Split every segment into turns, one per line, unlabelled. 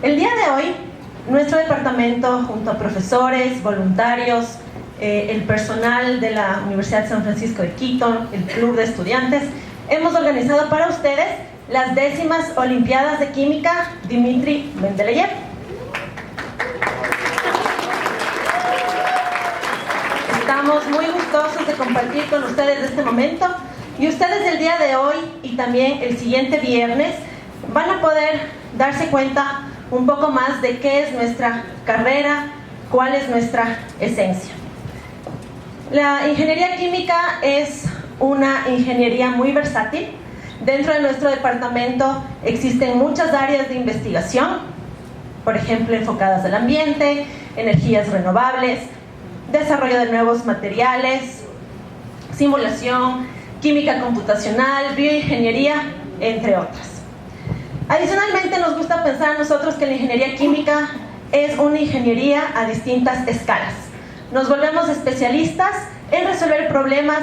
El día de hoy, nuestro departamento, junto a profesores, voluntarios, el personal de la Universidad de San Francisco de Quito, el Club de Estudiantes, hemos organizado para ustedes las 10ª Olimpiadas de Química Dmitri Mendeleev. Estamos muy gustosos de compartir con ustedes este momento, y ustedes el día de hoy y también el siguiente viernes van a poder darse cuenta un poco más de qué es nuestra carrera, cuál es nuestra esencia. La ingeniería química es una ingeniería muy versátil. Dentro de nuestro departamento existen muchas áreas de investigación, por ejemplo, enfocadas al ambiente, energías renovables, desarrollo de nuevos materiales, simulación, química computacional, bioingeniería, entre otras. Adicionalmente, nos gusta pensar nosotros que la ingeniería química es una ingeniería a distintas escalas. Nos volvemos especialistas en resolver problemas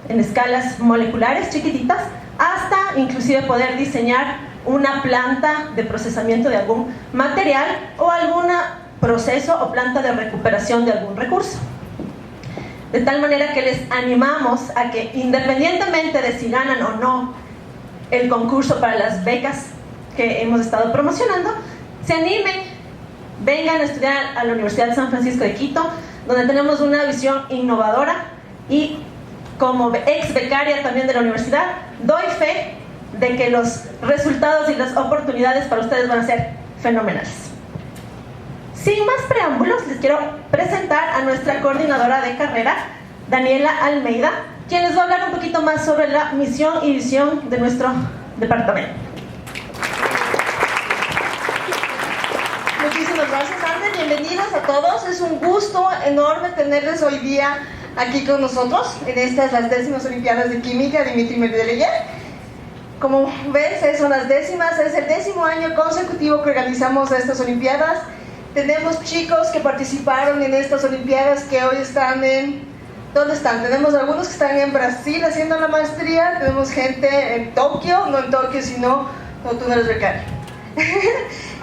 en escalas moleculares chiquititas, hasta inclusive poder diseñar una planta de procesamiento de algún material o algún proceso o planta de recuperación de algún recurso. De tal manera que les animamos a que, independientemente de si ganan o no el concurso para las becas que hemos estado promocionando, se animen, vengan a estudiar a la Universidad de San Francisco de Quito, donde tenemos una visión innovadora, y como ex becaria también de la universidad, doy fe de que los resultados y las oportunidades para ustedes van a ser fenomenales. Sin más preámbulos, les quiero presentar a nuestra coordinadora de carrera, Daniela Almeida, quien les va a hablar un poquito más sobre la misión y visión de nuestro departamento.
Muchísimas gracias, Ander. Bienvenidos a todos. Es un gusto enorme tenerles hoy día aquí con nosotros en estas, las 10ª Olimpiadas de Química Dmitri Mendeleev. Como ven, son las 10ª, es el 10º año consecutivo que organizamos estas Olimpiadas. Tenemos chicos que participaron en estas Olimpiadas que hoy están en... ¿Dónde están? Tenemos algunos que están en Brasil haciendo la maestría, tenemos gente en Tokio, no en Tokio, sino... No, tú no eres becario.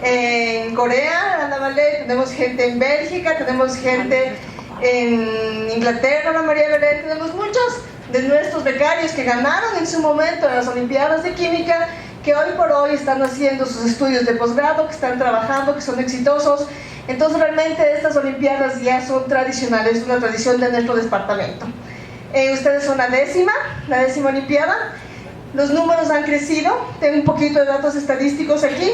En Corea, Ana Valé, tenemos gente en Bélgica, tenemos gente en Inglaterra, Ana María Belén, tenemos muchos de nuestros becarios que ganaron en su momento en las Olimpiadas de Química, que hoy por hoy están haciendo sus estudios de posgrado, que están trabajando, que son exitosos. Entonces realmente estas Olimpiadas ya son tradicionales, una tradición de nuestro departamento. Ustedes son la 10ª Olimpiada. Los números han crecido. Tengo un poquito de datos estadísticos aquí.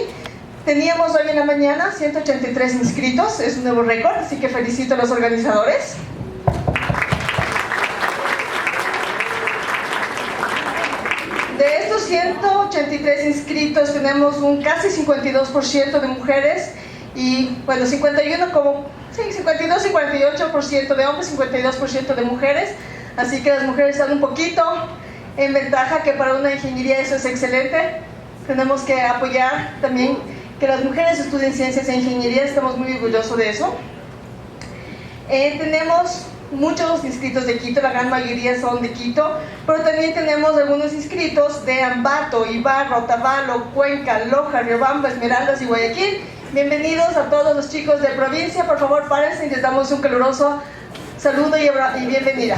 Teníamos hoy en la mañana 183 inscritos, es un nuevo récord, así que felicito a los organizadores. De estos 183 inscritos tenemos un casi 52% de mujeres y, bueno, 52-58% de hombres, 52% de mujeres, así que las mujeres están un poquito en ventaja, que para una ingeniería eso es excelente. Tenemos que apoyar también que las mujeres estudien ciencias e ingeniería, estamos muy orgullosos de eso. Tenemos muchos inscritos de Quito, la gran mayoría son de Quito, pero también tenemos algunos inscritos de Ambato, Ibarra, Otavalo, Cuenca, Loja, Riobamba, Esmeraldas y Guayaquil. Bienvenidos a todos los chicos de provincia, por favor párense y les damos un caluroso saludo y bienvenida.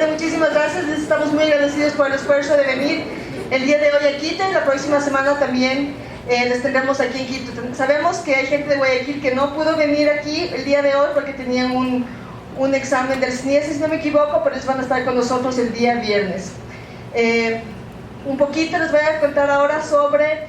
Muchísimas gracias, les estamos muy agradecidos por el esfuerzo de venir el día de hoy a Quito, y la próxima semana también les tendremos aquí en Quito. Sabemos que hay gente de Guayaquil que no pudo venir aquí el día de hoy porque tenían un examen del SNIES, si no me equivoco, pero ellos van a estar con nosotros el día viernes. Un poquito les voy a contar ahora sobre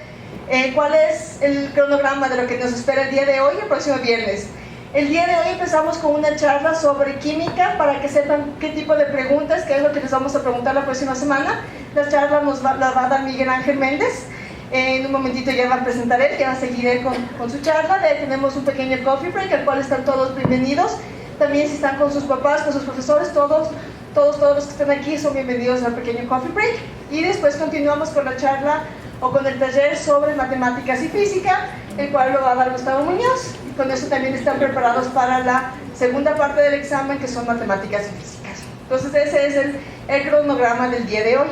cuál es el cronograma de lo que nos espera el día de hoy y el próximo viernes. El día de hoy empezamos con una charla sobre química, para que sepan qué tipo de preguntas, qué es lo que les vamos a preguntar la próxima semana. La charla la va a dar Miguel Ángel Méndez. En un momentito ya va a presentar él, que va a seguir él con su charla. De ahí tenemos un pequeño coffee break, al cual están todos bienvenidos. También si están con sus papás, con sus profesores, todos los que están aquí son bienvenidos al pequeño coffee break. Y después continuamos con la charla o con el taller sobre matemáticas y física, el cual lo va a dar Gustavo Muñoz, y con eso también están preparados para la segunda parte del examen, que son matemáticas y físicas. Entonces ese es el cronograma del día de hoy.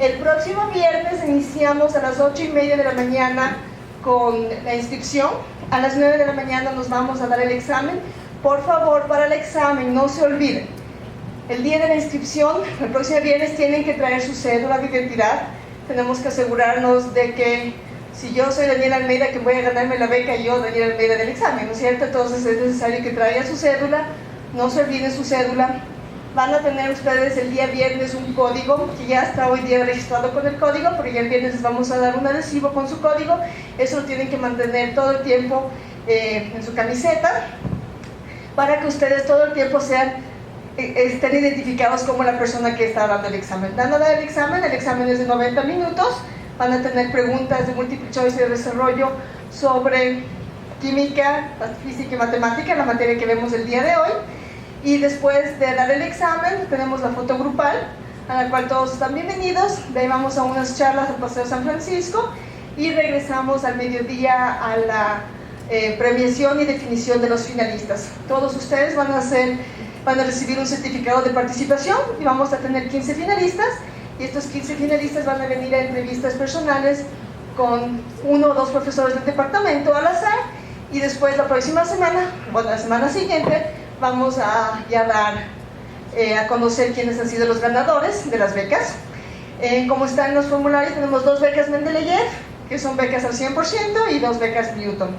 El próximo viernes iniciamos a las 8:30 de la mañana con la inscripción. A las 9 de la mañana nos vamos a dar el examen. Por favor, para el examen no se olviden, el día de la inscripción, el próximo viernes, tienen que traer su cédula de identidad. Tenemos que asegurarnos de que si yo soy Daniela Almeida, que voy a ganarme la beca, yo, Daniela Almeida, del examen, ¿no es cierto? Entonces es necesario que traigan su cédula, no se olviden su cédula. Van a tener ustedes el día viernes un código, que ya está hoy día registrado con el código, pero ya el viernes les vamos a dar un adhesivo con su código. Eso lo tienen que mantener todo el tiempo en su camiseta, para que ustedes todo el tiempo estén identificados como la persona que está dando el examen. Dando el examen es de 90 minutos, van a tener preguntas de multiple choice y de desarrollo sobre química, física y matemática, la materia que vemos el día de hoy. Y después de dar el examen, tenemos la foto grupal, a la cual todos están bienvenidos. De ahí vamos a unas charlas al Paseo San Francisco y regresamos al mediodía a la premiación y definición de los finalistas. Todos ustedes van a recibir un certificado de participación y vamos a tener 15 finalistas. Y estos 15 finalistas van a venir a entrevistas personales con 1 o 2 profesores del departamento al azar. Y después la próxima semana, bueno, la semana siguiente, vamos a dar a conocer quiénes han sido los ganadores de las becas. Como está en los formularios, tenemos 2 becas Mendeleev, que son becas al 100%, y 2 becas Newton.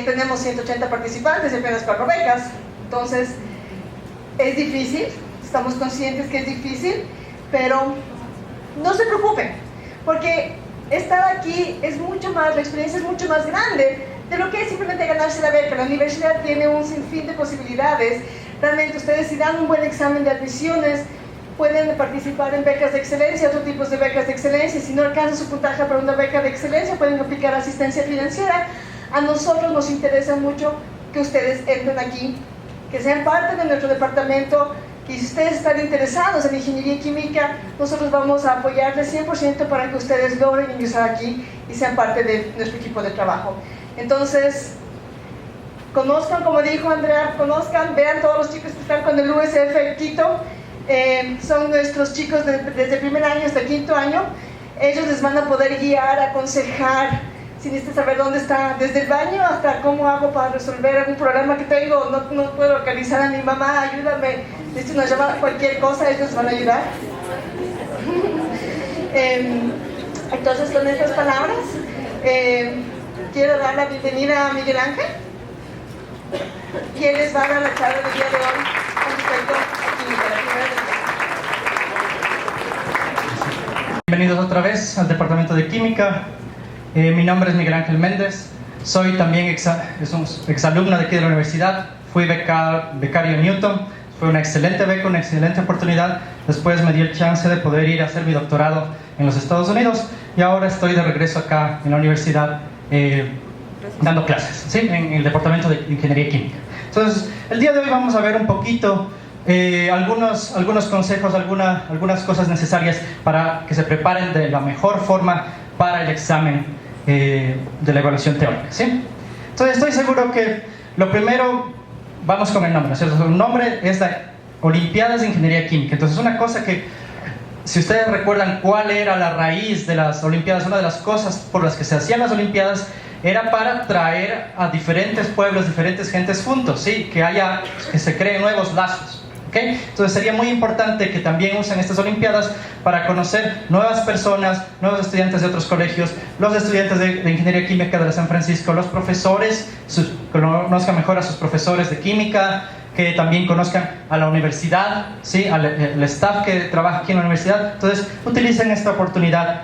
Tenemos 180 participantes y apenas 4 becas. Entonces, es difícil, estamos conscientes que es difícil, pero no se preocupen, porque estar aquí es mucho más, la experiencia es mucho más grande de lo que es simplemente ganarse la beca. La universidad tiene un sinfín de posibilidades. Realmente ustedes, si dan un buen examen de admisiones, pueden participar en becas de excelencia, otros tipos de becas de excelencia. Si no alcanzan su puntaje para una beca de excelencia, pueden aplicar asistencia financiera. A nosotros nos interesa mucho que ustedes entren aquí, que sean parte de nuestro departamento, y si ustedes están interesados en ingeniería química, nosotros vamos a apoyarles 100% para que ustedes logren ingresar aquí y sean parte de nuestro equipo de trabajo. Entonces, conozcan, como dijo Andrea, vean todos los chicos que están con el USF Quito. Son nuestros chicos desde el primer año hasta el 5º año. Ellos les van a poder guiar, aconsejar, si necesitan saber dónde está, desde el baño hasta cómo hago para resolver algún problema que tengo, no puedo localizar a mi mamá, ayúdame, necesito una llamada, cualquier cosa, ellos van a ayudar. Entonces, con estas palabras, quiero dar la bienvenida a Miguel Ángel, quien les va a dar la charla del día de hoy con respecto a química.
Bienvenidos otra vez al Departamento de Química. Mi nombre es Miguel Ángel Méndez, soy también exalumno de aquí de la universidad, fui becario en Newton, fue una excelente beca, una excelente oportunidad. Después me di el chance de poder ir a hacer mi doctorado en los Estados Unidos y ahora estoy de regreso acá en la universidad dando clases, ¿sí? En el Departamento de Ingeniería Química. Entonces, el día de hoy vamos a ver un poquito algunos consejos, algunas cosas necesarias para que se preparen de la mejor forma para el examen de la evaluación teórica, ¿sí? Entonces estoy seguro que lo primero, vamos con el nombre, ¿cierto? El nombre es la Olimpiadas de Ingeniería Química. Entonces una cosa que, si ustedes recuerdan cuál era la raíz de las Olimpiadas, una de las cosas por las que se hacían las Olimpiadas era para traer a diferentes pueblos, diferentes gentes juntos, ¿sí? Que se creen nuevos lazos. ¿Okay? Entonces sería muy importante que también usen estas Olimpiadas para conocer nuevas personas, nuevos estudiantes de otros colegios, los estudiantes de Ingeniería Química de San Francisco, los profesores, conozcan mejor a sus profesores de química, que también conozcan a la universidad, ¿sí? al staff que trabaja aquí en la universidad. Entonces utilicen esta oportunidad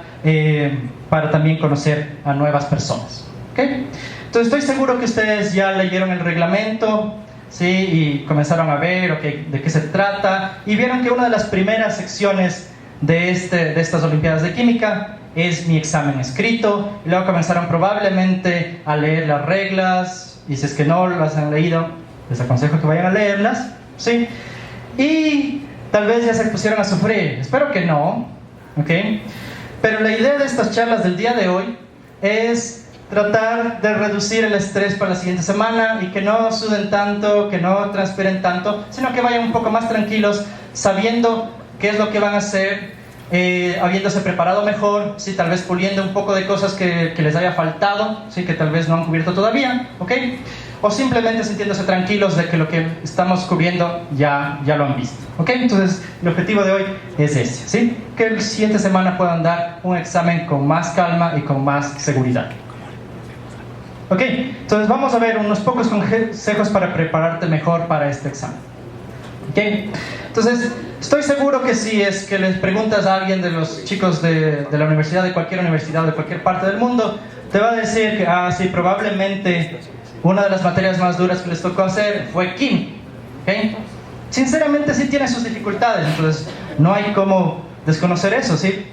para también conocer a nuevas personas. ¿Okay? Entonces estoy seguro que ustedes ya leyeron el reglamento, ¿sí? Y comenzaron a ver de qué se trata y vieron que una de las primeras secciones de estas Olimpiadas de Química es mi examen escrito, y luego comenzaron probablemente a leer las reglas, y si es que no las han leído, les aconsejo que vayan a leerlas, ¿sí? Y tal vez ya se pusieron a sufrir, espero que no, ¿ok? Pero la idea de estas charlas del día de hoy es tratar de reducir el estrés para la siguiente semana y que no suden tanto, que no transpiren tanto, sino que vayan un poco más tranquilos, sabiendo qué es lo que van a hacer, habiéndose preparado mejor, sí, tal vez puliendo un poco de cosas que les haya faltado, sí, que tal vez no han cubierto todavía, ¿ok? O simplemente sintiéndose tranquilos de que lo que estamos cubriendo ya lo han visto, ¿ok? Entonces, el objetivo de hoy es ese, ¿sí? Que la siguiente semana puedan dar un examen con más calma y con más seguridad. Ok, entonces vamos a ver unos pocos consejos para prepararte mejor para este examen. Ok, entonces estoy seguro que si es que les preguntas a alguien de los chicos de la universidad, de cualquier universidad, de cualquier parte del mundo, te va a decir que, sí, probablemente una de las materias más duras que les tocó hacer fue química. ¿Okay? Sinceramente sí tiene sus dificultades, entonces no hay cómo desconocer eso, ¿sí?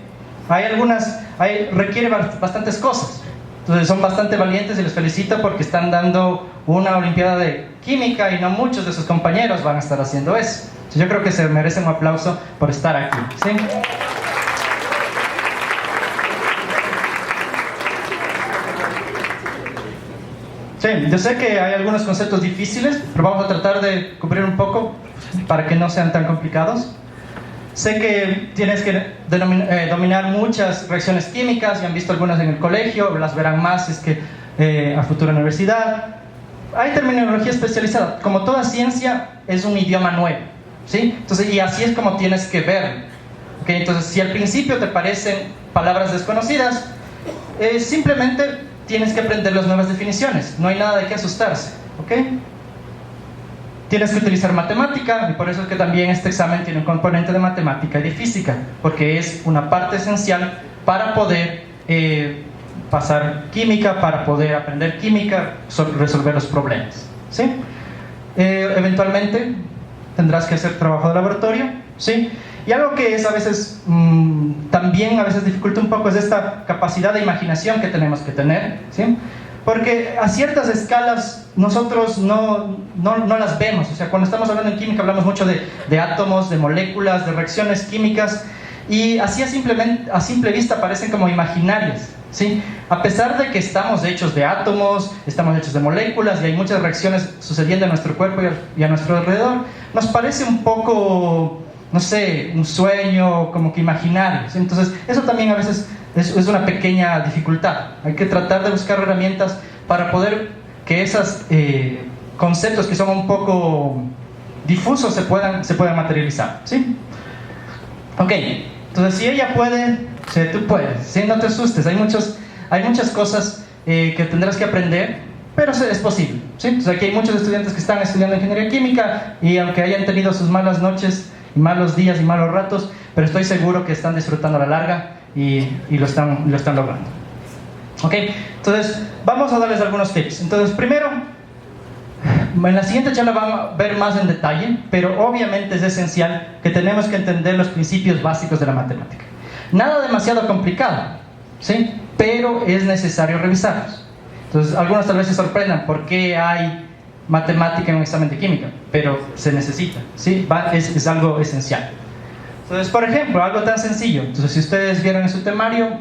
Requiere bastantes cosas. Entonces son bastante valientes y les felicito porque están dando una olimpiada de química y no muchos de sus compañeros van a estar haciendo eso. Entonces, yo creo que se merecen un aplauso por estar aquí, ¿sí? Sí, yo sé que hay algunos conceptos difíciles, pero vamos a tratar de cubrir un poco para que no sean tan complicados. Sé que tienes que dominar muchas reacciones químicas, ya han visto algunas en el colegio, las verán más si es que a futura universidad. Hay terminología especializada, como toda ciencia es un idioma nuevo, ¿sí? Entonces, y así es como tienes que verlo. ¿Okay? Entonces, si al principio te parecen palabras desconocidas, simplemente tienes que aprender las nuevas definiciones, no hay nada de qué asustarse, ¿ok? Tienes que utilizar matemática y por eso es que también este examen tiene un componente de matemática y de física, porque es una parte esencial para poder pasar química, para poder aprender química, resolver los problemas, ¿sí? Eventualmente tendrás que hacer trabajo de laboratorio, ¿sí? Y algo que es a veces también a veces dificulta un poco es esta capacidad de imaginación que tenemos que tener, ¿sí? Porque a ciertas escalas nosotros no las vemos. O sea, cuando estamos hablando en química hablamos mucho de átomos, de moléculas, de reacciones químicas, y así a simple vista parecen como imaginarias, ¿sí? A pesar de que estamos hechos de átomos, estamos hechos de moléculas y hay muchas reacciones sucediendo en nuestro cuerpo y a nuestro alrededor, nos parece un poco, no sé, un sueño, como que imaginario, ¿sí? Entonces eso también a veces es una pequeña dificultad. Hay que tratar de buscar herramientas para poder que esos conceptos que son un poco difusos se puedan materializar, ¿sí? Ok, entonces si ella puede, tú puedes, ¿sí? No te asustes, hay muchas cosas que tendrás que aprender, pero es posible, ¿sí? Entonces aquí hay muchos estudiantes que están estudiando ingeniería química y aunque hayan tenido sus malas noches y malos días y malos ratos, pero estoy seguro que están disfrutando a la larga y lo están logrando. Ok, entonces vamos a darles algunos tips. Entonces primero, en la siguiente charla vamos a ver más en detalle, pero obviamente es esencial que tenemos que entender los principios básicos de la matemática. Nada demasiado complicado, ¿sí? Pero es necesario revisarlos. Entonces algunos tal vez se sorprendan por qué hay matemática en un examen de química, pero se necesita, ¿sí? Es algo esencial. Entonces, por ejemplo, algo tan sencillo. Entonces, si ustedes vieron en su temario,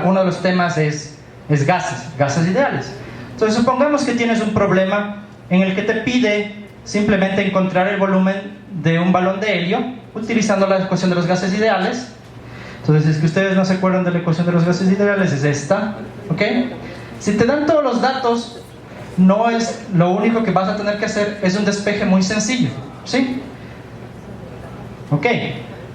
uno de los temas es gases ideales. Entonces, supongamos que tienes un problema en el que te pide simplemente encontrar el volumen de un balón de helio utilizando la ecuación de los gases ideales. Entonces, si es que ustedes no se acuerdan de la ecuación de los gases ideales, es esta, ¿ok? Si te dan todos los datos, no es lo único que vas a tener que hacer, es un despeje muy sencillo, ¿sí? Ok,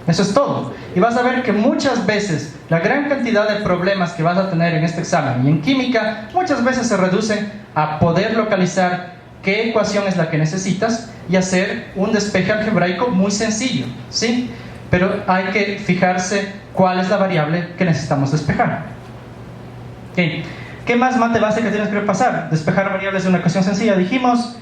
eso es todo. Y vas a ver que muchas veces la gran cantidad de problemas que vas a tener en este examen y en química, muchas veces se reducen a poder localizar qué ecuación es la que necesitas y hacer un despeje algebraico muy sencillo, ¿sí? Pero hay que fijarse cuál es la variable que necesitamos despejar. Okay. ¿Qué más mate básica tienes que repasar? Despejar variables de una ecuación sencilla, dijimos.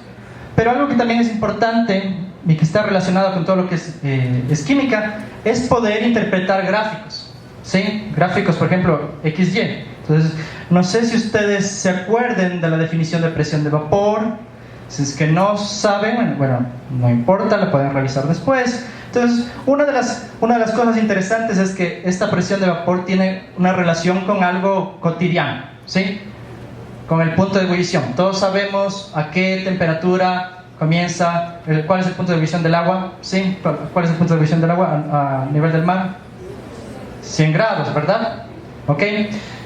Pero algo que también es importante y que está relacionado con todo lo que es química, es poder interpretar gráficos, ¿sí? Gráficos, por ejemplo, XY. Entonces, no sé si ustedes se acuerden de la definición de presión de vapor. Si es que no saben, bueno, no importa, la pueden revisar después. Entonces, una de las cosas interesantes es que esta presión de vapor tiene una relación con algo cotidiano, ¿sí? Con el punto de ebullición. Todos sabemos a qué temperatura comienza, cuál es el punto de ebullición del agua, ¿sí? ¿Cuál es el punto de ebullición del agua a nivel del mar? 100 grados, ¿verdad? ¿Ok?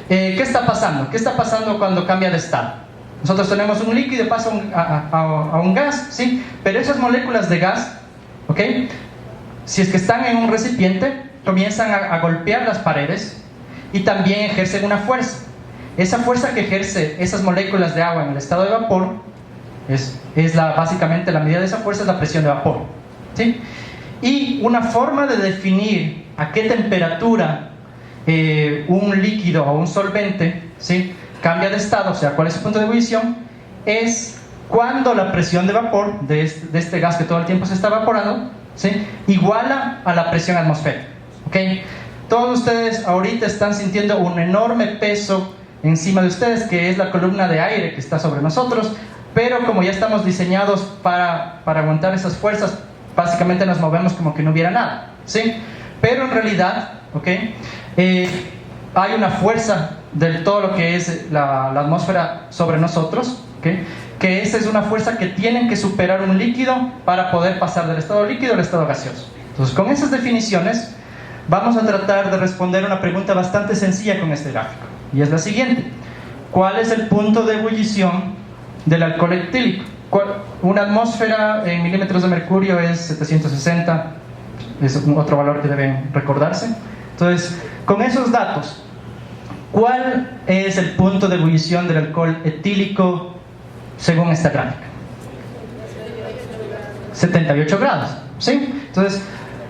¿Qué está pasando? ¿Qué está pasando cuando cambia de estado? Nosotros tenemos un líquido y pasa a un gas, ¿sí? Pero esas moléculas de gas, ¿ok? Si es que están en un recipiente, comienzan a golpear las paredes y también ejercen una fuerza. Esa fuerza que ejerce esas moléculas de agua en el estado de vapor básicamente la medida de esa fuerza es la presión de vapor, ¿sí? Y una forma de definir a qué temperatura un líquido o un solvente, ¿sí?, cambia de estado, o sea, cuál es su punto de ebullición, es cuando la presión de vapor de este gas que todo el tiempo se está evaporando, ¿sí?, iguala a la presión atmosférica, ¿ok? Todos ustedes ahorita están sintiendo un enorme peso encima de ustedes, que es la columna de aire que está sobre nosotros, pero como ya estamos diseñados para aguantar esas fuerzas, básicamente nos movemos como que no hubiera nada, ¿sí? Pero en realidad, ¿ok?, hay una fuerza de todo lo que es la atmósfera sobre nosotros, ¿okay?, que esa es una fuerza que tienen que superar un líquido para poder pasar del estado líquido al estado gaseoso. Entonces, con esas definiciones vamos a tratar de responder una pregunta bastante sencilla con este gráfico, y es la siguiente: ¿cuál es el punto de ebullición del alcohol etílico? Una atmósfera en milímetros de mercurio es 760, es otro valor que deben recordarse. Entonces, con esos datos, ¿cuál es el punto de ebullición del alcohol etílico según esta gráfica? 78 grados, ¿sí? Entonces,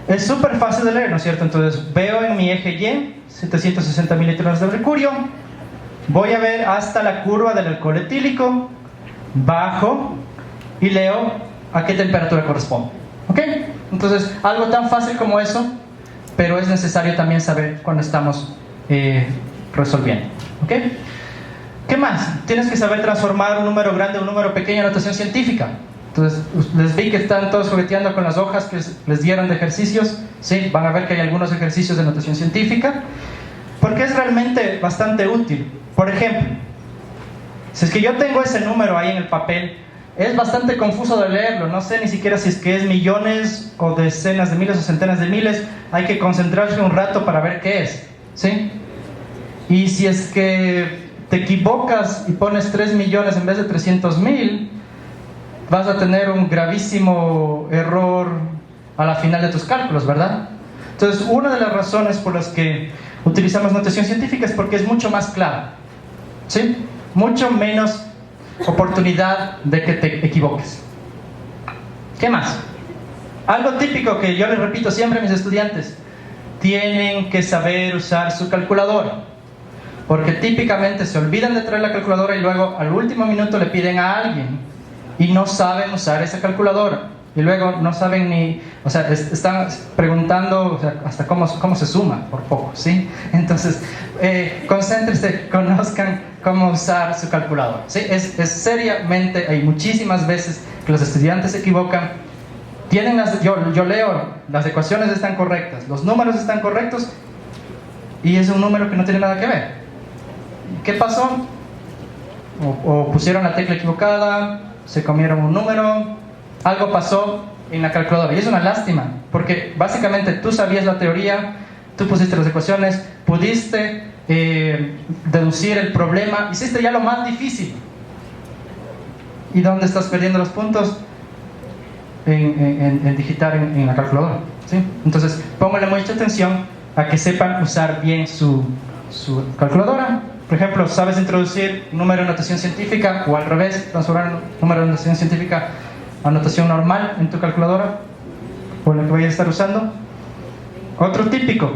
es súper fácil de leer, ¿no es cierto? Entonces, veo en mi eje Y 760 mililitros de mercurio, voy a ver hasta la curva del alcohol etílico, bajo y leo a qué temperatura corresponde, ¿ok? Entonces, algo tan fácil como eso, pero es necesario también saber cuando estamos resolviendo, ¿ok? ¿Qué más? Tienes que saber transformar un número grande en un número pequeño en notación científica. Entonces, les vi que están todos jugueteando con las hojas que les dieron de ejercicios, ¿sí? Van a ver que hay algunos ejercicios de notación científica, porque es realmente bastante útil. Por ejemplo, si es que yo tengo ese número ahí en el papel, es bastante confuso de leerlo, no sé ni siquiera si es que es millones o decenas de miles o centenas de miles, hay que concentrarse un rato para ver qué es, ¿sí? Y si es que te equivocas y pones 3 millones en vez de 300.000, vas a tener un gravísimo error a la final de tus cálculos, ¿verdad? Entonces, una de las razones por las que utilizamos notación científica es porque es mucho más claro, ¿sí? Mucho menos oportunidad de que te equivoques. ¿Qué más? Algo típico que yo les repito siempre a mis estudiantes: tienen que saber usar su calculadora, porque típicamente se olvidan de traer la calculadora y luego al último minuto le piden a alguien y no saben usar esa calculadora, y luego no saben ni, o sea, están preguntando, o sea, hasta cómo se suma por poco, ¿sí? Entonces, concéntrense, conozcan cómo usar su calculadora, ¿sí? Es seriamente, hay muchísimas veces que los estudiantes se equivocan. Yo leo, las ecuaciones están correctas, los números están correctos, y es un número que no tiene nada que ver. ¿Qué pasó? O pusieron la tecla equivocada, se comieron un número, algo pasó en la calculadora, y es una lástima, porque básicamente tú sabías la teoría, tú pusiste las ecuaciones, pudiste deducir el problema, hiciste ya lo más difícil. ¿Y dónde estás perdiendo los puntos? En digitar en la calculadora, ¿sí? Entonces, pónganle mucha atención a que sepan usar bien su calculadora. Por ejemplo, ¿sabes introducir un número en notación científica, o al revés, transformar un número en notación científica a notación normal en tu calculadora o la que vayas a estar usando? Otro típico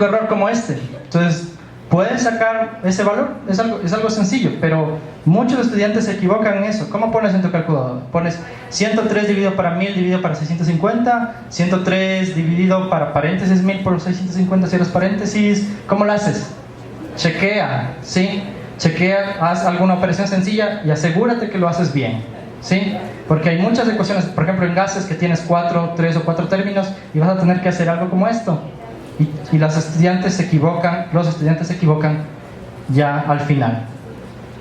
error como este. Entonces, ¿pueden sacar ese valor? Es algo sencillo, pero muchos estudiantes se equivocan en eso. ¿Cómo pones en tu calculadora? Pones 103 dividido para 1000 dividido para 650, 103 dividido para paréntesis 1000 por 650 cierras paréntesis. ¿Cómo lo haces? Chequea, ¿sí? Chequea, haz alguna operación sencilla y asegúrate que lo haces bien, ¿sí? Porque hay muchas ecuaciones, por ejemplo en gases, que tienes 3 o 4 términos y vas a tener que hacer algo como esto. Y los estudiantes se equivocan ya al final,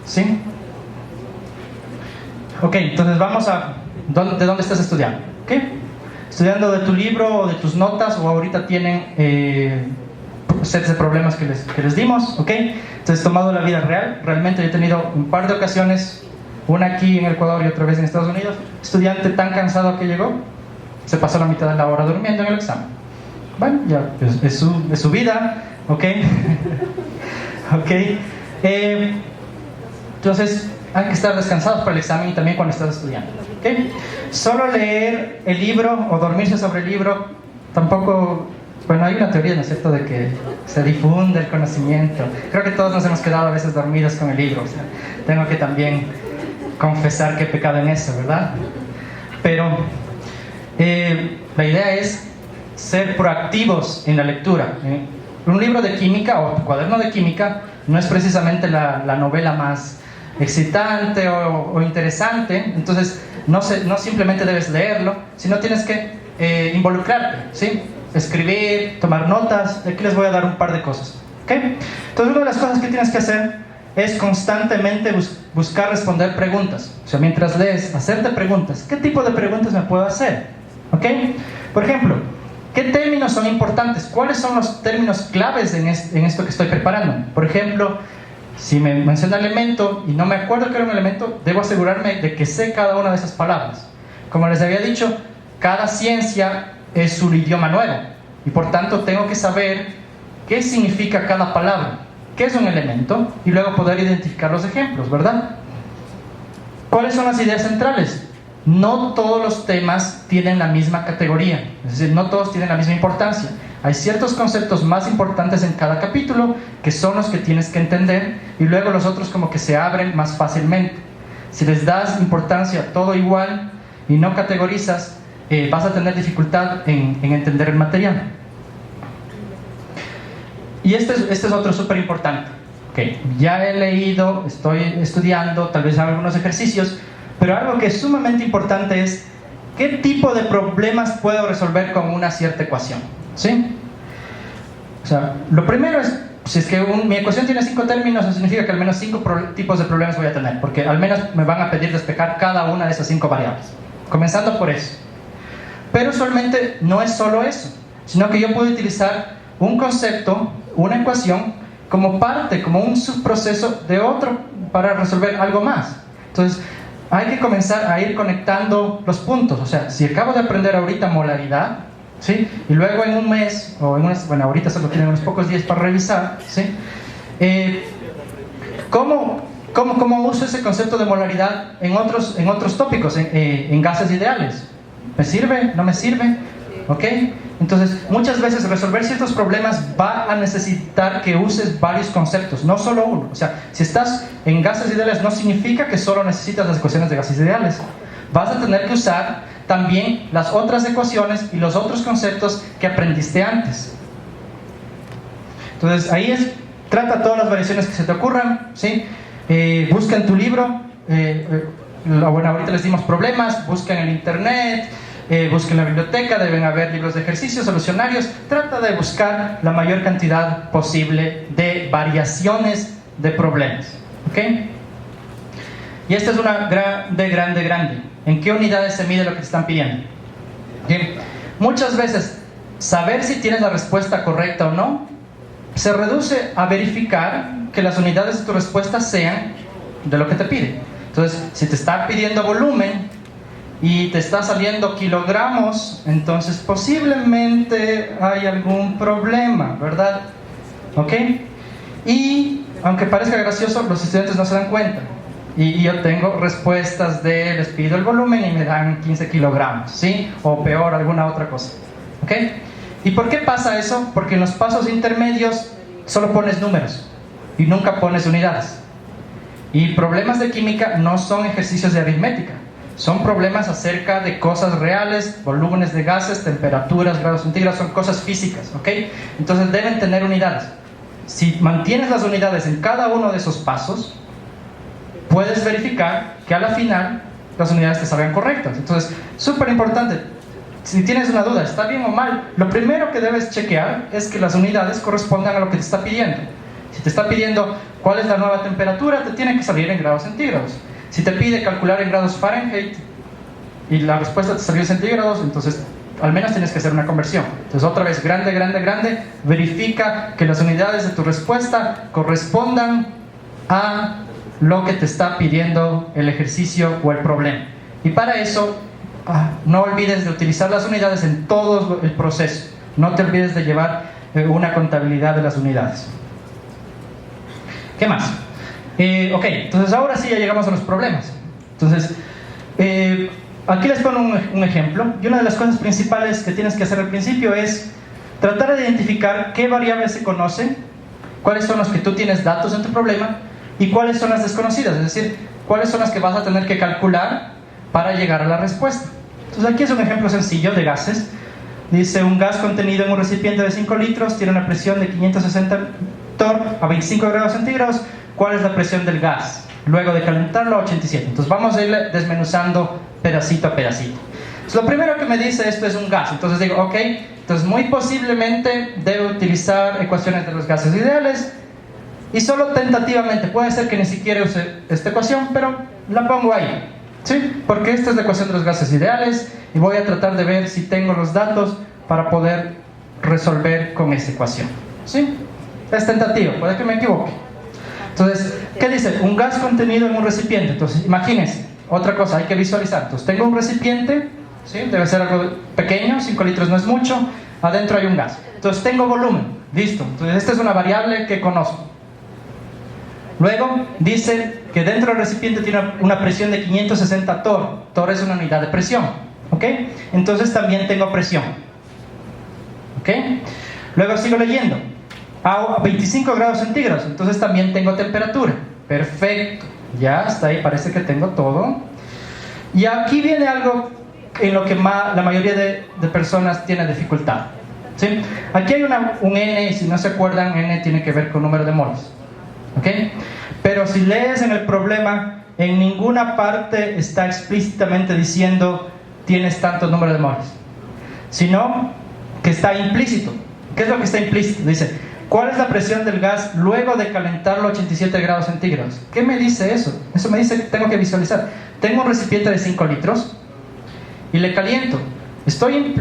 ¿sí? Ok, entonces vamos a... ¿De dónde estás estudiando? ¿Okay? Estudiando de tu libro o de tus notas, o ahorita tienen sets de problemas que les dimos, ¿ok? Entonces tomado la vida real. Realmente yo he tenido un par de ocasiones, una aquí en Ecuador y otra vez en Estados Unidos, estudiante tan cansado que llegó, se pasó la mitad de la hora durmiendo en el examen. Bueno, ya es su vida, ¿ok? Ok. Entonces hay que estar descansados para el examen y también cuando estás estudiando, ¿ok? Solo leer el libro o dormirse sobre el libro tampoco... Bueno, hay una teoría, ¿no es cierto?, de que se difunde el conocimiento. Creo que todos nos hemos quedado a veces dormidos con el libro. O sea, tengo que también confesar que he pecado en eso, ¿verdad? Pero la idea es ser proactivos en la lectura. Un libro de química o cuaderno de química no es precisamente la novela más excitante o interesante. Entonces no simplemente debes leerlo, sino tienes que involucrarte, ¿sí? Escribir, tomar notas. Aquí les voy a dar un par de cosas, ¿ok? Entonces una de las cosas que tienes que hacer es constantemente buscar responder preguntas. O sea, mientras lees, hacerte preguntas. ¿Qué tipo de preguntas me puedo hacer? ¿Ok? Por ejemplo, ¿qué términos son importantes? ¿Cuáles son los términos claves en esto que estoy preparando? Por ejemplo, si me menciona elemento y no me acuerdo que era un elemento, debo asegurarme de que sé cada una de esas palabras. Como les había dicho, cada ciencia es un idioma nuevo y por tanto tengo que saber qué significa cada palabra, qué es un elemento, y luego poder identificar los ejemplos, ¿verdad? ¿Cuáles son las ideas centrales? No todos los temas tienen la misma categoría, es decir, no todos tienen la misma importancia. Hay ciertos conceptos más importantes en cada capítulo que son los que tienes que entender, y luego los otros como que se abren más fácilmente. Si les das importancia a todo igual y no categorizas, vas a tener dificultad en entender el material. Y este es otro súper importante. Okay. Ya he leído, estoy estudiando, tal vez hago algunos ejercicios, pero algo que es sumamente importante es qué tipo de problemas puedo resolver con una cierta ecuación, ¿sí? O sea, lo primero es, si es que mi ecuación tiene 5 términos, eso significa que al menos 5 tipos de problemas voy a tener, porque al menos me van a pedir despejar cada una de esas 5 variables, comenzando por eso. Pero usualmente no es solo eso, sino que yo puedo utilizar un concepto, una ecuación, como parte, como un subproceso de otro para resolver algo más. Entonces, hay que comenzar a ir conectando los puntos. O sea, si acabo de aprender ahorita molaridad, ¿sí? Y luego en un mes, o bueno, ahorita solo tienen unos pocos días para revisar, ¿sí? ¿Cómo uso ese concepto de molaridad en otros tópicos, en gases ideales? ¿Me sirve? ¿No me sirve? ¿Ok? Entonces, muchas veces resolver ciertos problemas va a necesitar que uses varios conceptos, no solo uno. O sea, si estás en gases ideales, no significa que solo necesitas las ecuaciones de gases ideales. Vas a tener que usar también las otras ecuaciones y los otros conceptos que aprendiste antes. Entonces, ahí trata todas las variaciones que se te ocurran, ¿sí? Busca en tu libro, bueno, ahorita les dimos problemas, busca en el internet, busca en la biblioteca, deben haber libros de ejercicios, solucionarios. Trata de buscar la mayor cantidad posible de variaciones de problemas, ¿ok? Y esta es una grande. ¿En qué unidades se mide lo que te están pidiendo? ¿Okay? Muchas veces, saber si tienes la respuesta correcta o no, se reduce a verificar que las unidades de tu respuesta sean de lo que te pide. Entonces, si te está pidiendo volumen y te está saliendo kilogramos, entonces posiblemente hay algún problema, ¿verdad? ¿Ok? Y aunque parezca gracioso, los estudiantes no se dan cuenta. Y yo tengo respuestas les pido el volumen y me dan 15 kilogramos, ¿sí? O peor, alguna otra cosa, ¿ok? ¿Y por qué pasa eso? Porque en los pasos intermedios solo pones números y nunca pones unidades. Y problemas de química no son ejercicios de aritmética, son problemas acerca de cosas reales, volúmenes de gases, temperaturas, grados centígrados, son cosas físicas, ¿ok? Entonces deben tener unidades. Si mantienes las unidades en cada uno de esos pasos, puedes verificar que a la final las unidades te salgan correctas. Entonces, súper importante, si tienes una duda, ¿está bien o mal? Lo primero que debes chequear es que las unidades correspondan a lo que te está pidiendo. Si te está pidiendo cuál es la nueva temperatura, te tiene que salir en grados centígrados. Si te pide calcular en grados Fahrenheit y la respuesta te salió en centígrados, entonces al menos tienes que hacer una conversión. Entonces otra vez, grande, verifica que las unidades de tu respuesta correspondan a lo que te está pidiendo el ejercicio o el problema. Y para eso, no olvides de utilizar las unidades en todo el proceso. No te olvides de llevar una contabilidad de las unidades. ¿Qué más? Ok, entonces ahora sí ya llegamos a los problemas. Entonces, aquí les pongo un ejemplo. Y una de las cosas principales que tienes que hacer al principio es tratar de identificar qué variables se conocen, cuáles son los que tú tienes datos en tu problema y cuáles son las desconocidas, es decir, cuáles son las que vas a tener que calcular para llegar a la respuesta. Entonces aquí es un ejemplo sencillo de gases. Dice, un gas contenido en un recipiente de 5 litros tiene una presión de 560 torr a 25 grados centígrados. ¿Cuál es la presión del gas luego de calentarlo a 87? Entonces vamos a ir desmenuzando pedacito a pedacito. Entonces, lo primero que me dice esto es un gas. Entonces digo, ok, entonces muy posiblemente debo utilizar ecuaciones de los gases ideales. Y solo tentativamente, puede ser que ni siquiera use esta ecuación, pero la pongo ahí, ¿sí? Porque esta es la ecuación de los gases ideales y voy a tratar de ver si tengo los datos para poder resolver con esa ecuación, ¿sí? Es tentativo, puede que me equivoque. Entonces, ¿qué dice? Un gas contenido en un recipiente. Entonces, imagínense, otra cosa, hay que visualizar. Entonces, tengo un recipiente, ¿sí? Debe ser algo pequeño, 5 litros no es mucho, adentro hay un gas. Entonces, tengo volumen, listo. Entonces, esta es una variable que conozco. Luego dice que dentro del recipiente tiene una presión de 560 torr. Torr es una unidad de presión, ¿ok? Entonces también tengo presión, ¿ok? Luego sigo leyendo. A 25 grados centígrados, entonces también tengo temperatura. Perfecto, ya hasta ahí parece que tengo todo. Y aquí viene algo en lo que la mayoría de personas tiene dificultad, ¿sí? Aquí hay un N, y si no se acuerdan, N tiene que ver con número de moles. ¿Okay? Pero si lees en el problema, en ninguna parte está explícitamente diciendo tienes tanto número de moles, sino que está implícito. ¿Qué es lo que está implícito? Dice, ¿cuál es la presión del gas luego de calentarlo a 87 grados centígrados? ¿Qué me dice eso? Eso me dice que tengo que visualizar. Tengo un recipiente de 5 litros y le caliento.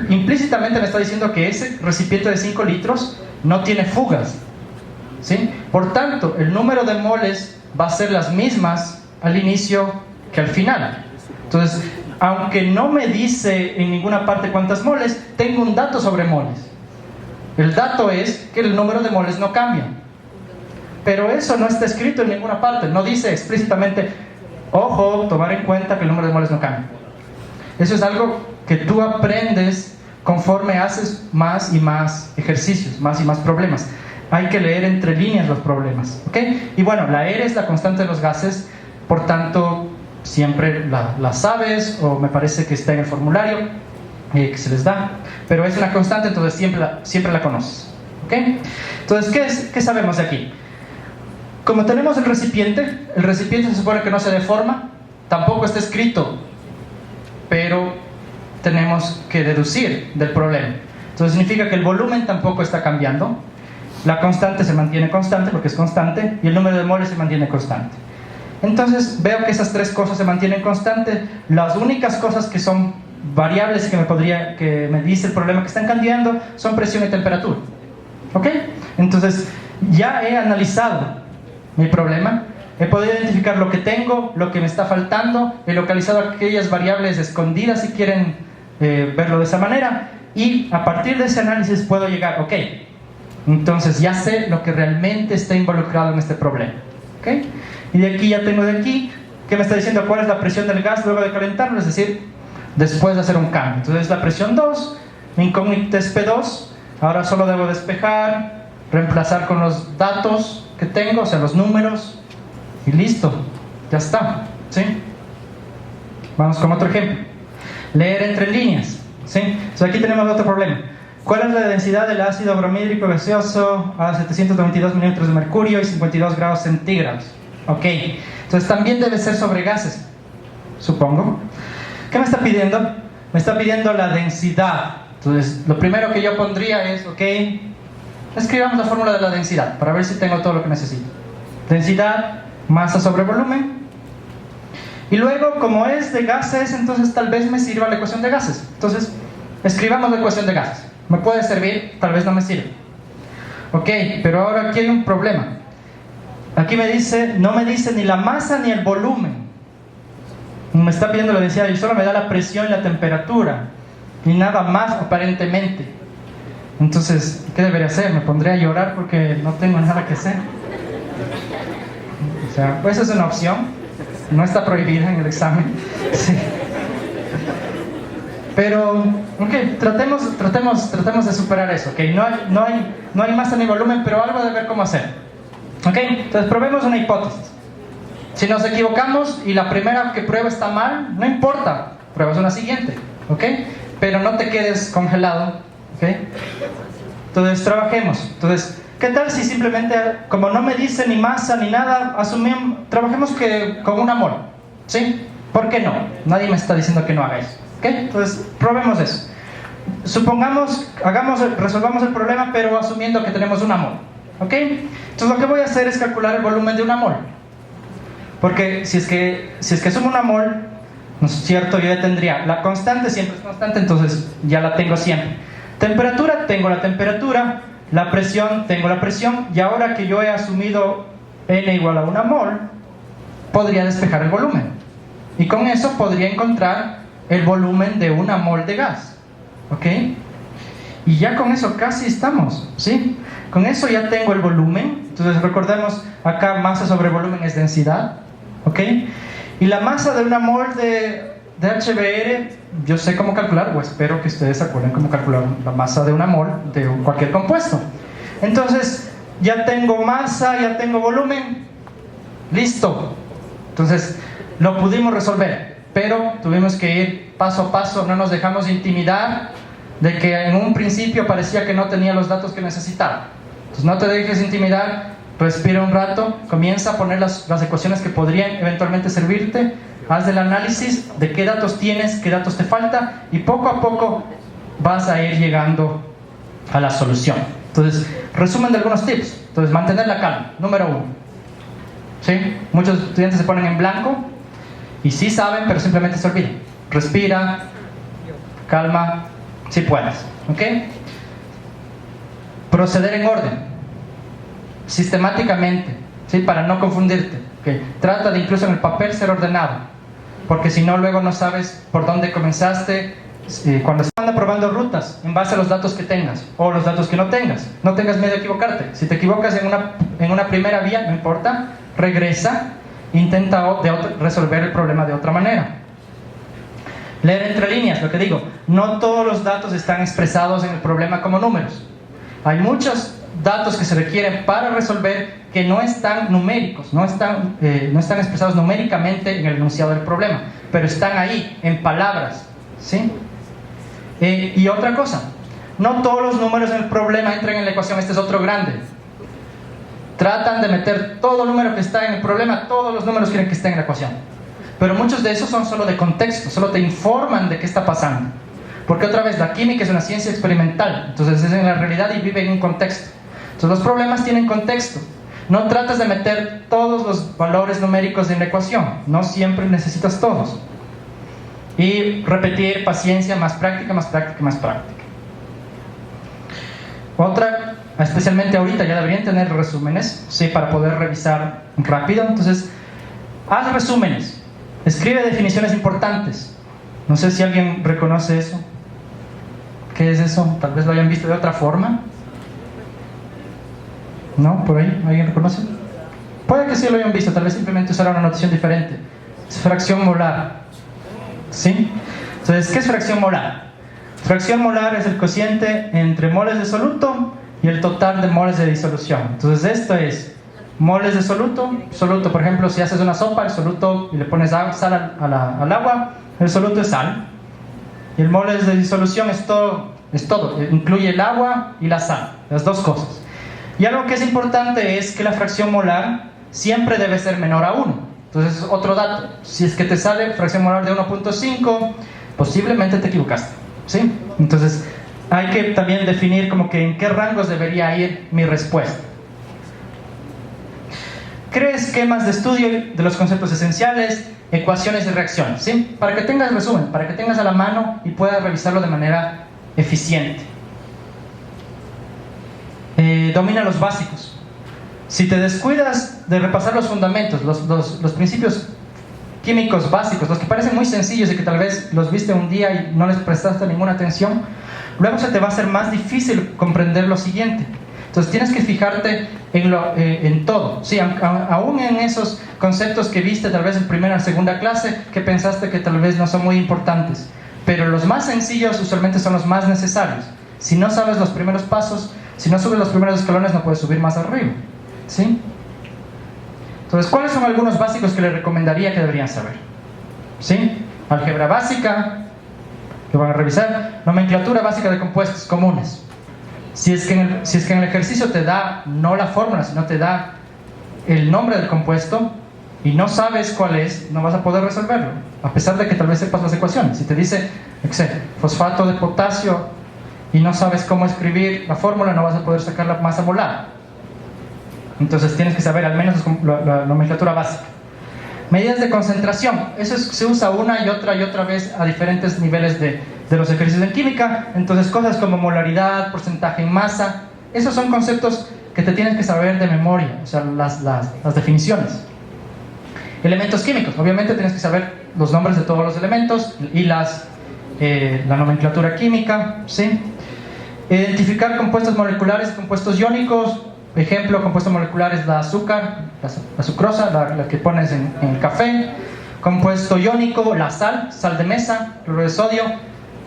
Implícitamente me está diciendo que ese recipiente de 5 litros no tiene fugas, ¿sí? Por tanto, el número de moles va a ser las mismas al inicio que al final. Entonces, aunque no me dice en ninguna parte cuántas moles, tengo un dato sobre moles. El dato es que el número de moles no cambia. Pero eso no está escrito en ninguna parte. No dice explícitamente, ojo, tomar en cuenta que el número de moles no cambia. Eso es algo que tú aprendes conforme haces más y más ejercicios, más y más problemas. Hay que leer entre líneas los problemas, ¿ok? Y bueno, la R es la constante de los gases, por tanto, siempre la sabes, o me parece que está en el formulario que se les da, pero es una constante, entonces siempre la conoces, ¿ok? Entonces, ¿qué sabemos de aquí? Como tenemos el recipiente se supone que no se deforma, tampoco está escrito, pero tenemos que deducir del problema. Entonces significa que el volumen tampoco está cambiando. La constante se mantiene constante porque es constante y el número de moles se mantiene constante. Entonces veo que esas tres cosas se mantienen constantes. Las únicas cosas que son variables que me dice el problema que están cambiando son presión y temperatura, ¿ok? Entonces ya he analizado mi problema, he podido identificar lo que tengo, lo que me está faltando, he localizado aquellas variables escondidas si quieren verlo de esa manera, y a partir de ese análisis puedo llegar, ok, entonces ya sé lo que realmente está involucrado en este problema, ¿okay? Y de aquí ya tengo que me está diciendo cuál es la presión del gas luego de calentarlo, es decir, después de hacer un cambio. Entonces la presión 2, mi incógnita es P2, ahora solo debo despejar, reemplazar con los datos que tengo, o sea los números, y listo, ya está, ¿sí? Vamos con otro ejemplo. Leer entre líneas, ¿sí? Entonces aquí tenemos otro problema. ¿Cuál es la densidad del ácido bromhídrico gaseoso a 792 milímetros de mercurio y 52 grados centígrados? Ok, entonces también debe ser sobre gases, supongo. ¿Qué me está pidiendo? Me está pidiendo la densidad. Entonces, lo primero que yo pondría es, ok, escribamos la fórmula de la densidad para ver si tengo todo lo que necesito. Densidad, masa sobre volumen. Y luego, como es de gases, entonces tal vez me sirva la ecuación de gases. Entonces, escribamos la ecuación de gases. Me puede servir, tal vez no me sirve. Ok, pero ahora aquí hay un problema. Aquí me dice, no me dice ni la masa ni el volumen. Me está pidiendo la densidad y solo me da la presión y la temperatura. Y nada más aparentemente. Entonces, ¿qué debería hacer? Me pondré a llorar porque no tengo nada que hacer. O sea, pues esa es una opción. No está prohibida en el examen. Sí. Pero, ok, tratemos de superar eso. Okay. No hay masa ni volumen, pero algo de ver cómo hacer. Ok, entonces probemos una hipótesis. Si nos equivocamos y la primera que prueba está mal, no importa, pruebas una siguiente. Ok, pero no te quedes congelado. Ok, entonces trabajemos. Entonces, ¿qué tal si simplemente, como no me dice ni masa ni nada, trabajemos con una mol? ¿Sí? ¿Por qué no? Nadie me está diciendo que no haga eso. ¿Ok? Entonces, probemos eso. Supongamos, resolvamos el problema, pero asumiendo que tenemos una mol. ¿Ok? Entonces, lo que voy a hacer es calcular el volumen de una mol. Porque si es que sumo una mol, ¿no es cierto? Yo ya tendría la constante, siempre es constante, entonces ya la tengo siempre. Temperatura, tengo la temperatura. La presión, tengo la presión. Y ahora que yo he asumido N igual a una mol, podría despejar el volumen. Y con eso podría encontrar el volumen de una mol de gas. ¿Ok? Y ya con eso casi estamos, ¿sí? Con eso ya tengo el volumen. Entonces recordemos, acá masa sobre volumen es densidad. ¿Ok? Y la masa de una mol de HBr, yo sé cómo calcular, o espero que ustedes se acuerden cómo calcular la masa de una mol de cualquier compuesto. Entonces, ya tengo masa, ya tengo volumen. Listo. Entonces, lo pudimos resolver, pero tuvimos que ir paso a paso, no nos dejamos intimidar de que en un principio parecía que no tenía los datos que necesitaba. Entonces, no te dejes intimidar, respira un rato, comienza a poner las ecuaciones que podrían eventualmente servirte. Haz el análisis de qué datos tienes, qué datos te falta, y poco a poco vas a ir llegando a la solución. Entonces, resumen de algunos tips. Entonces, mantener la calma, número 1. ¿Sí? Muchos estudiantes se ponen en blanco y sí saben, pero simplemente se olvidan. Respira, calma, si puedes. ¿Ok? Proceder en orden, sistemáticamente, ¿sí? Para no confundirte. ¿Okay? Trata de incluso en el papel ser ordenado, porque si no luego no sabes por dónde comenzaste. Cuando se anda probando rutas en base a los datos que tengas o los datos que no tengas miedo a equivocarte. Si te equivocas en una primera vía, no importa, regresa, intenta resolver el problema de otra manera. Leer entre líneas, lo que digo, no todos los datos están expresados en el problema como números. Hay muchos datos que se requieren para resolver que no están numéricos, no están expresados numéricamente en el enunciado del problema, pero están ahí, en palabras, ¿sí? Y otra cosa, no todos los números en el problema entran en la ecuación. Este es otro grande. Tratan de meter todo número que está en el problema, todos los números quieren que estén en la ecuación, pero muchos de esos son solo de contexto, solo te informan de qué está pasando, porque otra vez la química es una ciencia experimental, entonces es en la realidad y vive en un contexto. Entonces los problemas tienen contexto. No trates de meter todos los valores numéricos en la ecuación, no siempre necesitas todos. Y repetir, paciencia, más práctica, más práctica, más práctica. Otra, especialmente ahorita ya deberían tener resúmenes, ¿sí? Para poder revisar rápido. Entonces, haz resúmenes, escribe definiciones importantes. No sé si alguien reconoce eso. ¿Qué es eso? Tal vez lo hayan visto de otra forma. ¿No? ¿Por ahí? ¿Alguien reconoce? Puede que sí lo hayan visto, tal vez simplemente usará una notación diferente. Es fracción molar. ¿Sí? Entonces, ¿qué es fracción molar? Fracción molar es el cociente entre moles de soluto y el total de moles de disolución. Entonces, esto es moles de soluto. Soluto, por ejemplo, si haces una sopa, el soluto, y le pones sal al agua, el soluto es sal. Y el moles de disolución es todo, incluye el agua y la sal, las dos cosas. Y algo que es importante es que la fracción molar siempre debe ser menor a 1. Entonces, otro dato, si es que te sale fracción molar de 1.5, posiblemente te equivocaste, ¿sí? Entonces, hay que también definir como que en qué rangos debería ir mi respuesta. Crea esquemas de estudio de los conceptos esenciales, ecuaciones y reacciones, ¿sí? Para que tengas resumen, para que tengas a la mano y puedas revisarlo de manera eficiente. Domina los básicos. Si te descuidas de repasar los fundamentos, los principios químicos básicos, los que parecen muy sencillos y que tal vez los viste un día y no les prestaste ninguna atención, luego se te va a hacer más difícil comprender lo siguiente. Entonces tienes que fijarte en todo, sí, aún en esos conceptos que viste tal vez en primera o segunda clase, que pensaste que tal vez no son muy importantes, pero los más sencillos usualmente son los más necesarios. Si no sabes los primeros pasos, si no subes los primeros escalones, no puedes subir más arriba, ¿sí? Entonces, ¿cuáles son algunos básicos que les recomendaría que deberían saber? ¿Sí? Álgebra básica, que van a revisar. Nomenclatura básica de compuestos comunes. Si es que en el ejercicio te da, no la fórmula, sino te da el nombre del compuesto y no sabes cuál es, no vas a poder resolverlo, a pesar de que tal vez sepas las ecuaciones. Si te dice, fosfato de potasio y no sabes cómo escribir la fórmula, no vas a poder sacar la masa molar. Entonces tienes que saber al menos la nomenclatura básica. Medidas de concentración, eso se usa una y otra vez a diferentes niveles de los ejercicios en química. Entonces cosas como molaridad, porcentaje en masa, esos son conceptos que te tienes que saber de memoria, o sea, las definiciones. Elementos químicos, obviamente tienes que saber los nombres de todos los elementos y la nomenclatura química, ¿sí? Identificar compuestos moleculares, compuestos iónicos. Ejemplo, compuesto molecular es la azúcar, la sucrosa, la que pones en el café. Compuesto iónico, la sal de mesa, cloruro de sodio,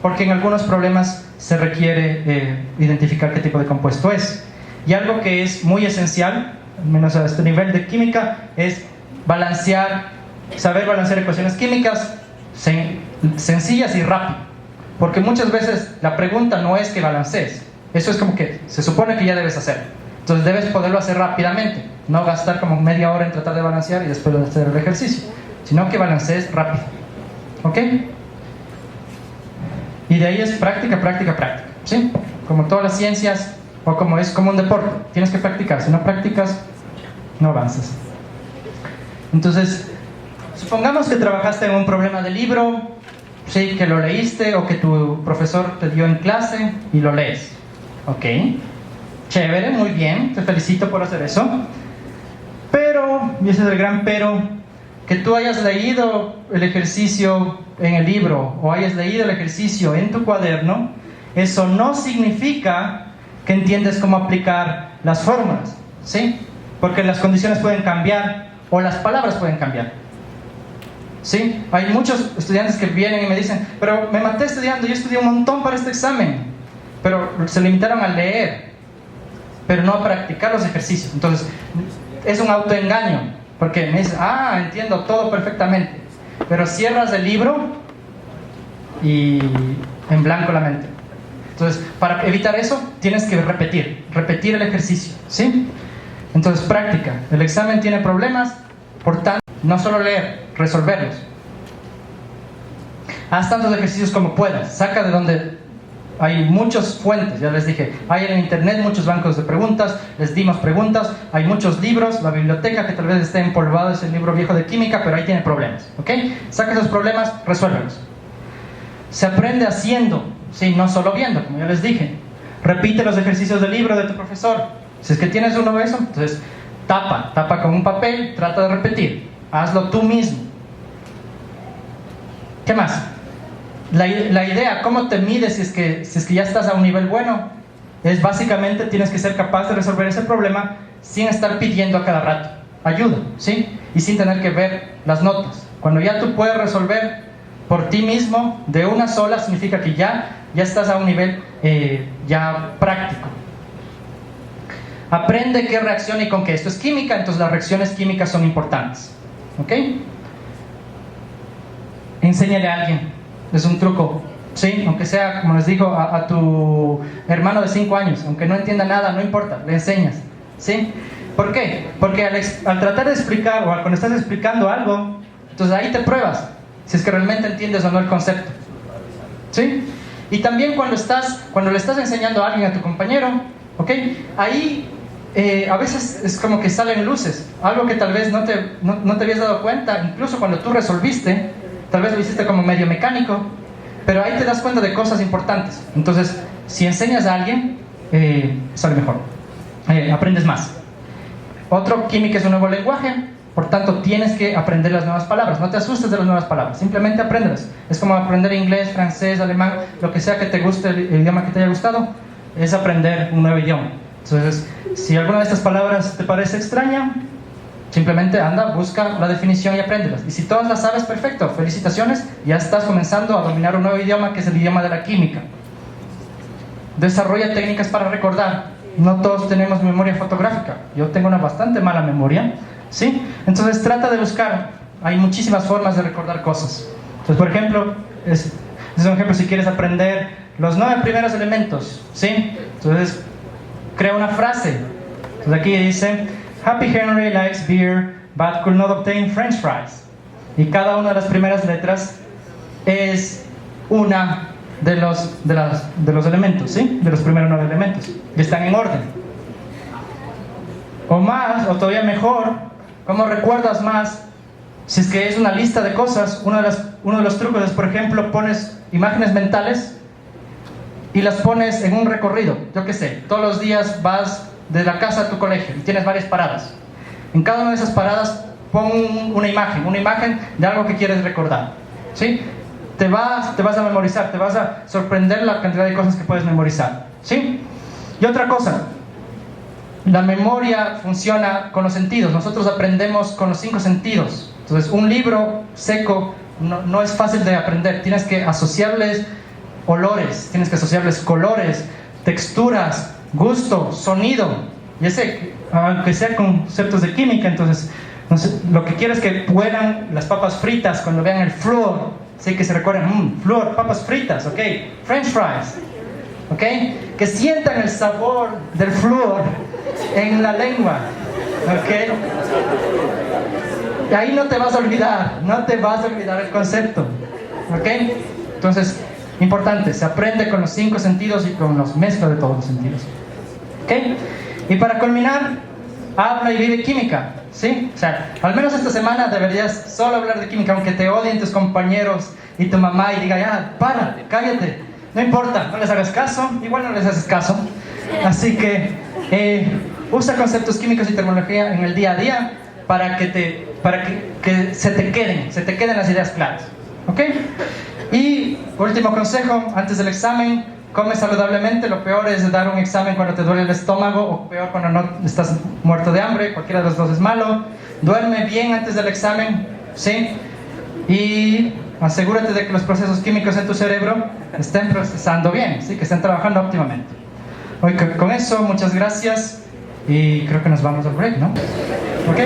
porque en algunos problemas se requiere identificar qué tipo de compuesto es. Y algo que es muy esencial, al menos a este nivel de química, es saber balancear ecuaciones químicas sencillas y rápido. Porque muchas veces la pregunta no es que balancees, eso es como que se supone que ya debes hacer. Entonces debes poderlo hacer rápidamente, no gastar como media hora en tratar de balancear y después de hacer el ejercicio, sino que balancees rápido, ¿ok? Y de ahí es práctica, ¿sí? Como todas las ciencias, o como es como un deporte, tienes que practicar, si no practicas, no avanzas. Entonces, supongamos que trabajaste en un problema de libro, sí, que lo leíste o que tu profesor te dio en clase y lo lees, ¿ok? Chévere, muy bien, te felicito por hacer eso. Pero, y ese es el gran pero, que tú hayas leído el ejercicio en el libro o hayas leído el ejercicio en tu cuaderno, eso no significa que entiendes cómo aplicar las fórmulas, ¿sí? Porque las condiciones pueden cambiar o las palabras pueden cambiar, ¿sí? Hay muchos estudiantes que vienen y me dicen, pero me maté estudiando, yo estudié un montón para este examen, pero se limitaron a leer, pero no a practicar los ejercicios. Entonces es un autoengaño, porque me dices, entiendo todo perfectamente, pero cierras el libro y en blanco la mente. Entonces, para evitar eso, tienes que repetir el ejercicio, ¿sí? Entonces, práctica. El examen tiene problemas, por tanto, no solo leer, resolverlos. Haz tantos ejercicios como puedas, saca de donde hay muchas fuentes, ya les dije, hay en internet muchos bancos de preguntas, les dimos preguntas, hay muchos libros, la biblioteca que tal vez esté empolvada es el libro viejo de química, pero ahí tiene problemas, ¿ok? Saca esos problemas, resuélvelos. Se aprende haciendo, sí, no solo viendo, como ya les dije. Repite los ejercicios del libro de tu profesor. Si es que tienes uno de eso, entonces tapa con un papel, trata de repetir, hazlo tú mismo. ¿Qué más? La idea, ¿cómo te mides si es que ya estás a un nivel bueno? Es básicamente tienes que ser capaz de resolver ese problema sin estar pidiendo a cada rato ayuda, ¿sí? Y sin tener que ver las notas. Cuando ya tú puedes resolver por ti mismo de una sola, significa que ya estás a un nivel ya práctico. Aprende qué reacciona y con qué. Esto es química, entonces las reacciones químicas son importantes, ¿ok? Enséñale a alguien. Es un truco, ¿sí? Aunque sea, como les digo, a tu hermano de 5 años, aunque no entienda nada, no importa, le enseñas, ¿sí? ¿Por qué? Porque al tratar de explicar, o cuando estás explicando algo, entonces ahí te pruebas si es que realmente entiendes o no el concepto. ¿Sí? Y también cuando le estás enseñando a alguien, a tu compañero, ¿ok? Ahí a veces es como que salen luces, algo que tal vez no te habías dado cuenta, incluso cuando tú resolviste, tal vez lo hiciste como medio mecánico, pero ahí te das cuenta de cosas importantes. Entonces, si enseñas a alguien, sale mejor, aprendes más. Otro, química es un nuevo lenguaje, por tanto tienes que aprender las nuevas palabras. No te asustes de las nuevas palabras, simplemente apréndelas. Es como aprender inglés, francés, alemán, lo que sea que te guste, el idioma que te haya gustado, es aprender un nuevo idioma. Entonces, si alguna de estas palabras te parece extraña, simplemente anda, busca la definición y apréndelas. Y si todas las sabes, perfecto, felicitaciones, ya estás comenzando a dominar un nuevo idioma, que es el idioma de la química. Desarrolla técnicas para recordar. No todos tenemos memoria fotográfica. Yo tengo una bastante mala memoria, ¿sí? Entonces trata de buscar. Hay muchísimas formas de recordar cosas. Entonces, por ejemplo, es un ejemplo si quieres aprender los 9 primeros elementos, ¿sí? Entonces, crea una frase. Entonces aquí dice: Happy Henry likes beer, but could not obtain French fries. Y cada una de las primeras letras es una de los elementos, ¿sí? De los primeros 9 elementos. Y están en orden. O más, o todavía mejor, ¿cómo recuerdas más? Si es que es una lista de cosas, uno de los trucos es, por ejemplo, pones imágenes mentales y las pones en un recorrido. Yo qué sé, todos los días vas de la casa a tu colegio y tienes varias paradas. En cada una de esas paradas pon una imagen de algo que quieres recordar, ¿sí? Te vas a memorizar, te vas a sorprender la cantidad de cosas que puedes memorizar, ¿sí? Y otra cosa, la memoria funciona con los sentidos. Nosotros aprendemos con los 5 sentidos. Entonces, un libro seco no es fácil de aprender. Tienes que asociarles olores, tienes que asociarles colores, texturas, gusto, sonido. Y aunque sea conceptos de química, entonces, no sé, lo que quieres es que puedan las papas fritas cuando vean el flúor, sí, que se recuerden, flúor, papas fritas, ok, French fries, ok, que sientan el sabor del flúor en la lengua, ok. Y ahí no te vas a olvidar el concepto, ok. Entonces, importante, se aprende con los 5 sentidos y con los mezcla de todos los sentidos, ok. Y para culminar, habla y vive química, ¿sí? O sea, al menos esta semana deberías solo hablar de química, aunque te odien tus compañeros y tu mamá y diga: ya, para, cállate, no importa, no les hagas caso, igual no les haces caso. Así que usa conceptos químicos y terminología en el día a día para que se te queden las ideas claras, ¿ok? Y último consejo, antes del examen: come saludablemente. Lo peor es dar un examen cuando te duele el estómago, o peor cuando no estás muerto de hambre. Cualquiera de los dos es malo. Duerme bien antes del examen, ¿sí? Y asegúrate de que los procesos químicos en tu cerebro estén procesando bien, ¿sí? Que estén trabajando óptimamente. Hoy con eso, muchas gracias y creo que nos vamos al break, ¿no? ¿Ok?